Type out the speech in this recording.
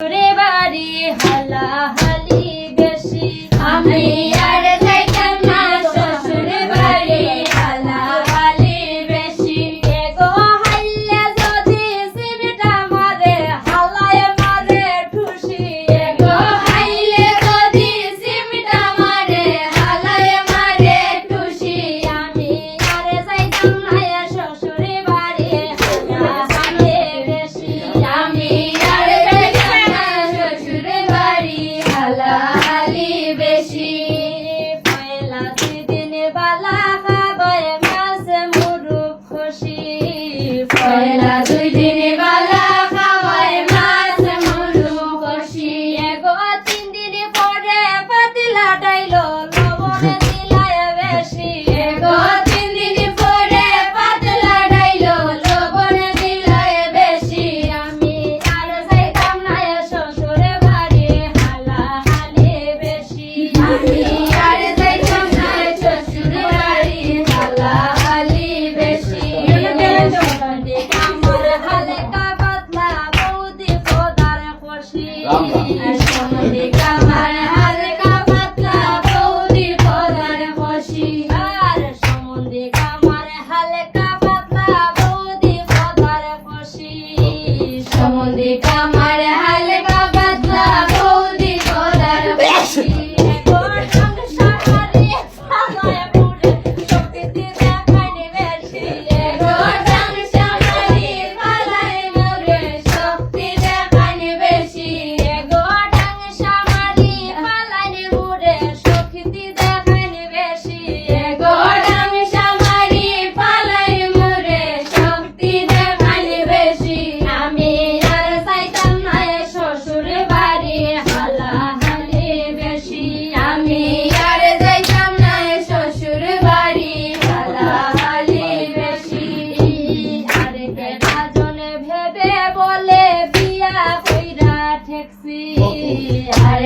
রে বাড়ি হালাহালি বেশি আমি আর যাইতাম না শ্বশুর বাড়ি হালাহালি বেশি এগো হাইলে যদি সিমটা মারে হালায় মারে ঠুসি এগো হাইলে যদি সিমটা মারে হালায় মারে ঠুসি আমি আর যাইতাম না শ্বশুর বাড়ি হালাহালি বেশি আমি আর যাইতাম না শ্বশুর বাড়ি হালাহালি বেশি পয়লা দুই দিন বালা খাবায় মাছ মুরুখ খুশি পয়লা দুই দিন বালা খাবায় মাছ মুরুখ খুশি এগো তিন দিন পরে পাতিলা ডাইলো লবণে দিলায় বেশি এগো তিন দিন পরে পাতলা ডাইলো লবণে দিলায় বেশি আমি আর যাইতাম না শ্বশুর বাড়ি হালাহালি বেশি আমি আর যাইতাম না শ্বশুর বাড়ি হালাহালি বেশি আমার হালকা পাতলা বৌদি খোদার খুশি আমার হালকা পাতলা বৌদি খোদার খুশি আর সম্বন্ধে আমার হালকা পাতলা বৌদি খোদার খুশি সম্বন্ধে আমার হালকা পাতলা বৌদি খোদার খুশি আমি আর চাইতাম না শ্বশুর বাড়ি হালাহালি বেশি আমি আর যাইতাম না শ্বশুর বাড়ি হালাহালি বেশি আর কেনা জনে ভেবে বলে বিয়া কইরা ঠেকছি আর